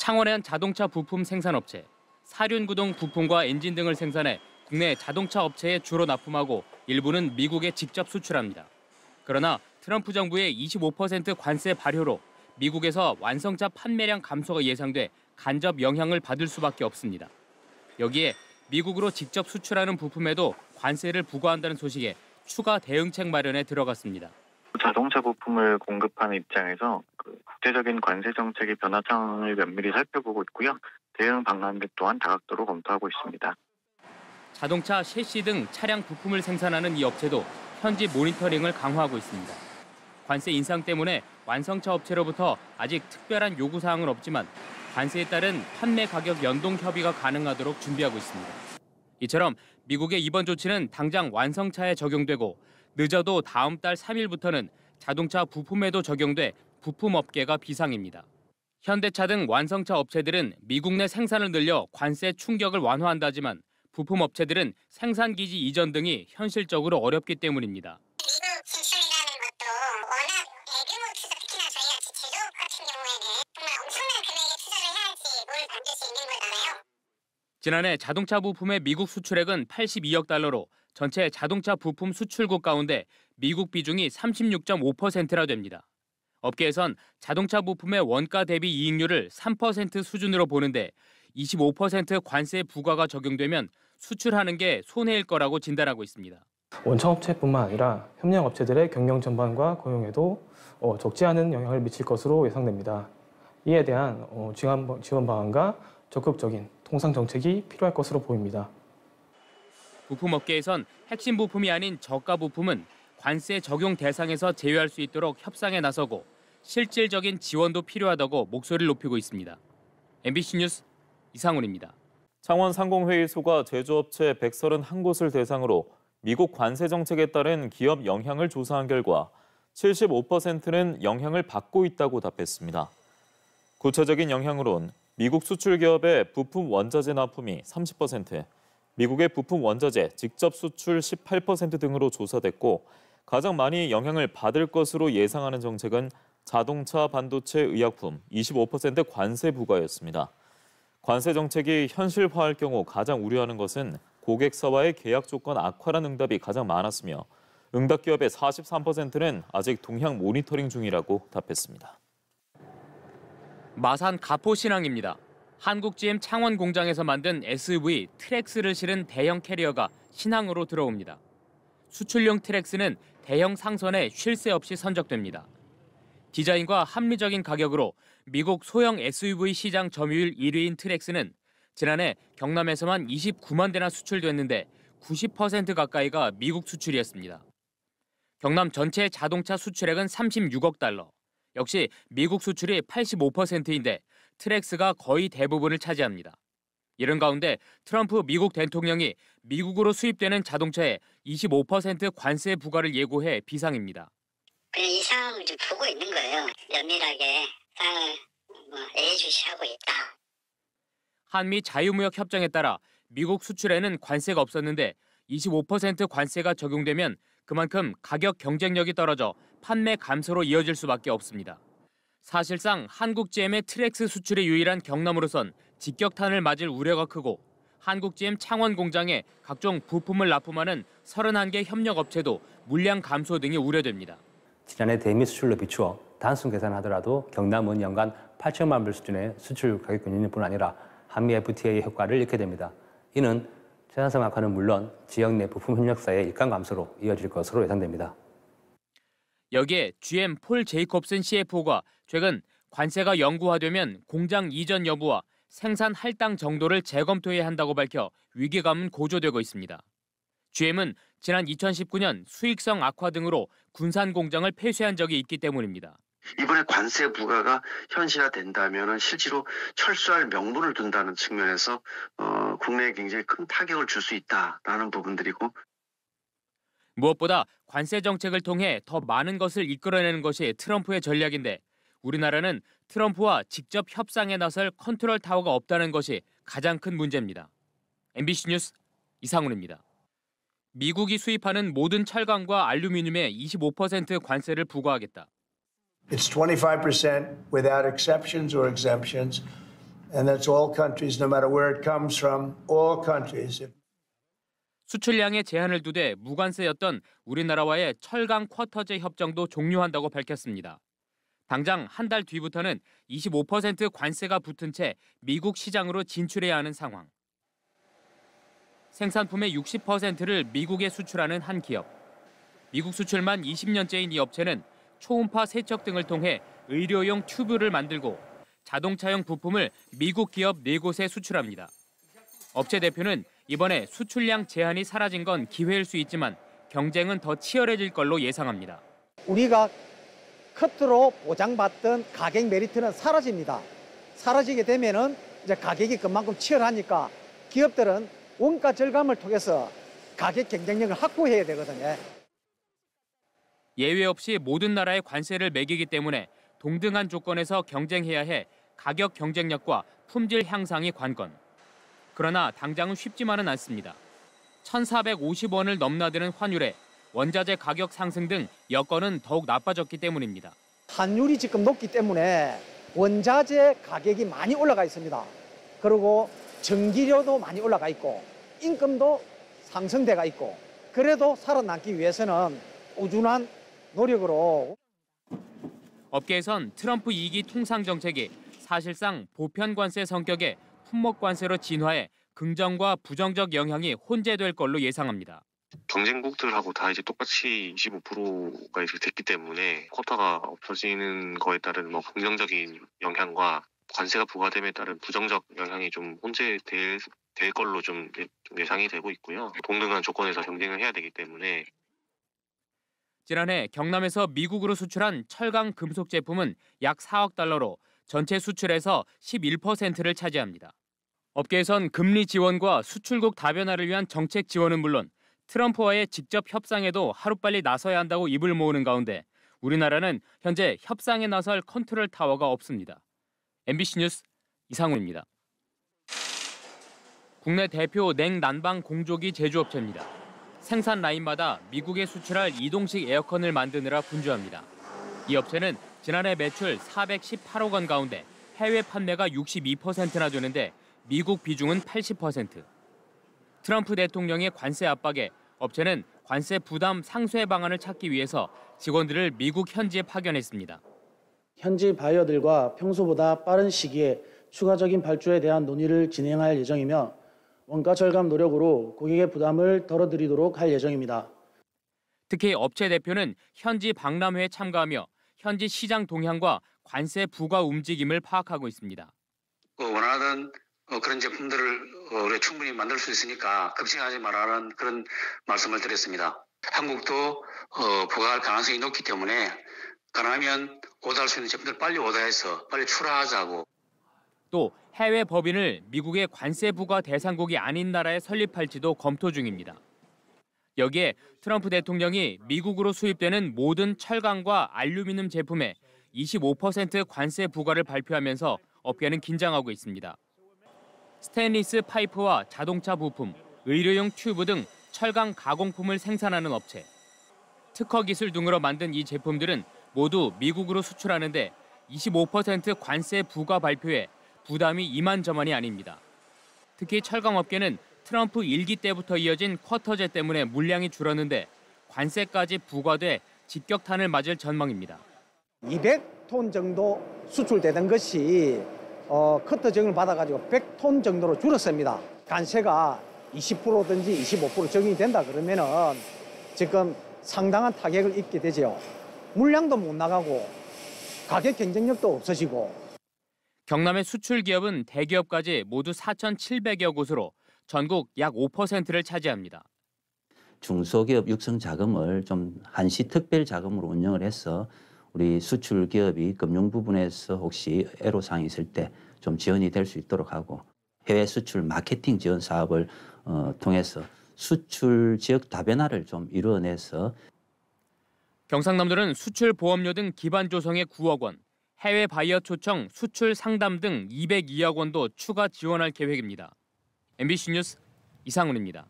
창원의 한 자동차 부품 생산업체. 사륜구동 부품과 엔진 등을 생산해 국내 자동차 업체에 주로 납품하고 일부는 미국에 직접 수출합니다. 그러나 트럼프 정부의 25% 관세 발효로 미국에서 완성차 판매량 감소가 예상돼 간접 영향을 받을 수밖에 없습니다. 여기에 미국으로 직접 수출하는 부품에도 관세를 부과한다는 소식에 추가 대응책 마련에 들어갔습니다. 자동차 부품을 공급하는 입장에서 국제적인 관세 정책의 변화상을 면밀히 살펴보고 있고요. 대응 방안들 또한 다각도로 검토하고 있습니다. 자동차 셰시 등 차량 부품을 생산하는 이 업체도 현지 모니터링을 강화하고 있습니다. 관세 인상 때문에 완성차 업체로부터 아직 특별한 요구사항은 없지만 관세에 따른 판매 가격 연동 협의가 가능하도록 준비하고 있습니다. 이처럼 미국의 이번 조치는 당장 완성차에 적용되고 늦어도 다음 달 3일부터는 자동차 부품에도 적용돼 부품업계가 비상입니다. 현대차 등 완성차 업체들은 미국 내 생산을 늘려 관세 충격을 완화한다지만 부품업체들은 생산기지 이전 등이 현실적으로 어렵기 때문입니다. 미국 진출이라는 것도 워낙 대규모 투자, 특히나 저희 같이 제조업 같은 경우에는 정말 엄청난 금액의 투자를 해야지 뭘 만들 수 있는 거잖아요. 지난해 자동차 부품의 미국 수출액은 82억 달러로 전체 자동차 부품 수출국 가운데 미국 비중이 36.5%나 됩니다. 업계에선 자동차 부품의 원가 대비 이익률을 3% 수준으로 보는데 25% 관세 부과가 적용되면 수출하는 게 손해일 거라고 진단하고 있습니다. 원청업체뿐만 아니라 협력업체들의 경영 전반과 고용에도 적지 않은 영향을 미칠 것으로 예상됩니다. 이에 대한 지원 방안과 적극적인 통상 정책이 필요할 것으로 보입니다. 부품업계에선 핵심 부품이 아닌 저가 부품은 관세 적용 대상에서 제외할 수 있도록 협상에 나서고 실질적인 지원도 필요하다고 목소리를 높이고 있습니다. MBC 뉴스 이상훈입니다. 창원 상공회의소가 제조업체 131곳을 대상으로 미국 관세 정책에 따른 기업 영향을 조사한 결과 75%는 영향을 받고 있다고 답했습니다. 구체적인 영향으론 미국 수출 기업의 부품 원자재 납품이 30%, 미국의 부품 원자재 직접 수출 18% 등으로 조사됐고 가장 많이 영향을 받을 것으로 예상하는 정책은 자동차, 반도체, 의약품 25% 관세 부과였습니다. 관세 정책이 현실화할 경우 가장 우려하는 것은 고객사와의 계약 조건 악화라는 응답이 가장 많았으며 응답 기업의 43%는 아직 동향 모니터링 중이라고 답했습니다. 마산 가포신항입니다. 한국 GM 창원 공장에서 만든 SUV 트랙스를 실은 대형 캐리어가 신항으로 들어옵니다. 수출용 트랙스는 대형 상선에 쉴 새 없이 선적됩니다. 디자인과 합리적인 가격으로 미국 소형 SUV 시장 점유율 1위인 트랙스는 지난해 경남에서만 29만 대나 수출됐는데 90% 가까이가 미국 수출이었습니다. 경남 전체 자동차 수출액은 36억 달러. 역시 미국 수출이 85%인데 트랙스가 거의 대부분을 차지합니다. 이런 가운데 트럼프 미국 대통령이 미국으로 수입되는 자동차에 25% 관세 부과를 예고해 비상입니다. 이 상황을 좀 보고 있는 거예요. 면밀하게 상황을 예의주시하고 있다. 한미 자유무역 협정에 따라 미국 수출에는 관세가 없었는데 25% 관세가 적용되면 그만큼 가격 경쟁력이 떨어져 판매 감소로 이어질 수밖에 없습니다. 사실상 한국 GM의 트랙스 수출의 유일한 경남으로선 직격탄을 맞을 우려가 크고 한국 GM 창원 공장에 각종 부품을 납품하는 31개 협력업체도 물량 감소 등이 우려됩니다. 지난해 대미 수출로 비추어 단순 계산하더라도 경남은 연간 8천만 불 수준의 수출 가격 견인뿐 아니라 한미 FTA 효과를 잃게 됩니다. 이는 생산성 악화는 물론 지역 내 부품 협력사의 일감 감소로 이어질 것으로 예상됩니다. 여기에 GM 폴 제이콥슨 CFO가 최근 관세가 영구화되면 공장 이전 여부와 생산 할당 정도를 재검토해야 한다고 밝혀 위기감은 고조되고 있습니다. GM은 지난 2019년 수익성 악화 등으로 군산 공장을 폐쇄한 적이 있기 때문입니다. 이번에 관세 부과가 현실화된다면 실제로 철수할 명분을 둔다는 측면에서 국내에 굉장히 큰 타격을 줄 수 있다라는 부분들이고 무엇보다 관세 정책을 통해 더 많은 것을 이끌어내는 것이 트럼프의 전략인데 우리나라는 트럼프와 직접 협상에 나설 컨트롤 타워가 없다는 것이 가장 큰 문제입니다. MBC 뉴스 이상훈입니다. 미국이 수입하는 모든 철강과 알루미늄에 25% 관세를 부과하겠다. It's 25% without exceptions or exemptions. And that's all countries, no matter where it comes from, all countries. 수출량에 제한을 두되 무관세였던 우리나라와의 철강 쿼터제 협정도 종료한다고 밝혔습니다. 당장 한 달 뒤부터는 25% 관세가 붙은 채 미국 시장으로 진출해야 하는 상황. 생산품의 60%를 미국에 수출하는 한 기업. 미국 수출만 20년째인 이 업체는 초음파 세척 등을 통해 의료용 튜브를 만들고 자동차용 부품을 미국 기업 4곳에 수출합니다. 업체 대표는 이번에 수출량 제한이 사라진 건 기회일 수 있지만 경쟁은 더 치열해질 걸로 예상합니다. 우리가 컷으로 보장받던 가격 메리트는 사라집니다. 사라지게 되면은 이제 가격이 그만큼 치열하니까 기업들은 원가 절감을 통해서 가격 경쟁력을 확보해야 되거든요. 예외 없이 모든 나라의 관세를 매기기 때문에 동등한 조건에서 경쟁해야 해 가격 경쟁력과 품질 향상이 관건. 그러나 당장은 쉽지만은 않습니다. 1,450원을 넘나드는 환율에 원자재 가격 상승 등 여건은 더욱 나빠졌기 때문입니다. 환율이 지금 높기 때문에 원자재 가격이 많이 올라가 있습니다. 그리고 전기료도 많이 올라가 있고 임금도 상승돼가 있고 그래도 살아남기 위해서는 꾸준한 노력으로. 업계에선 트럼프 2기 통상 정책이 사실상 보편 관세 성격의 품목 관세로 진화해 긍정과 부정적 영향이 혼재될 걸로 예상합니다. 경쟁국들하고 다 이제 똑같이 25%가 이제 됐기 때문에 쿼터가 없어지는 거에 따른 뭐 긍정적인 영향과 관세가 부과됨에 따른 부정적 영향이 좀 혼재될 걸로 좀 예상이 되고 있고요. 동등한 조건에서 경쟁을 해야 되기 때문에. 지난해 경남에서 미국으로 수출한 철강 금속 제품은 약 4억 달러로 전체 수출에서 11%를 차지합니다. 업계에선 금리 지원과 수출국 다변화를 위한 정책 지원은 물론 트럼프와의 직접 협상에도 하루빨리 나서야 한다고 입을 모으는 가운데 우리나라는 현재 협상에 나설 컨트롤 타워가 없습니다. MBC 뉴스 이상훈입니다. 국내 대표 냉난방 공조기 제조업체입니다. 생산 라인마다 미국에 수출할 이동식 에어컨을 만드느라 분주합니다. 이 업체는 지난해 매출 418억 원 가운데 해외 판매가 62%나 되는데 미국 비중은 80%. 트럼프 대통령의 관세 압박에 업체는 관세 부담 상쇄 방안을 찾기 위해서 직원들을 미국 현지에 파견했습니다. 현지 바이어들과 평소보다 빠른 시기에 추가적인 발주에 대한 논의를 진행할 예정이며 원가 절감 노력으로 고객의 부담을 덜어드리도록 할 예정입니다. 특히 업체 대표는 현지 박람회에 참가하며 현지 시장 동향과 관세 부과 움직임을 파악하고 있습니다. 원하는 그런 제품들을 우리가 충분히 만들 수 있으니까 걱정하지 말라는 그런 말씀을 드렸습니다. 한국도 부과할 가능성이 높기 때문에 가능하면 오더할 수 있는 제품들 빨리 오더해서 빨리 출하하자고. 또 해외 법인을 미국의 관세 부과 대상국이 아닌 나라에 설립할지도 검토 중입니다. 여기에 트럼프 대통령이 미국으로 수입되는 모든 철강과 알루미늄 제품에 25% 관세 부과를 발표하면서 업계는 긴장하고 있습니다. 스테인리스 파이프와 자동차 부품, 의료용 튜브 등 철강 가공품을 생산하는 업체. 특허 기술 등으로 만든 이 제품들은 모두 미국으로 수출하는데 25% 관세 부과 발표에 부담이 이만저만이 아닙니다. 특히 철강업계는 트럼프 1기 때부터 이어진 쿼터제 때문에 물량이 줄었는데 관세까지 부과돼 직격탄을 맞을 전망입니다. 200톤 정도 수출되던 것이 커터 적용을 받아가지고 100톤 정도로 줄었습니다. 관세가 20%든지 25% 적용이 된다 그러면은 지금 상당한 타격을 입게 되죠. 물량도 못 나가고 가격 경쟁력도 없어지고. 경남의 수출 기업은 대기업까지 모두 4,700여 곳으로 전국 약 5%를 차지합니다. 중소기업 육성 자금을 좀 한시 특별 자금으로 운영을 해서 우리 수출 기업이 금융 부분에서 혹시 애로사항이 있을 때 좀 지원이 될 수 있도록 하고 해외 수출 마케팅 지원 사업을 통해서 수출 지역 다변화를 좀 이루어내서 경상남도는 수출 보험료 등 기반 조성에 9억 원, 해외 바이어 초청 수출 상담 등 202억 원도 추가 지원할 계획입니다. MBC 뉴스 이상훈입니다.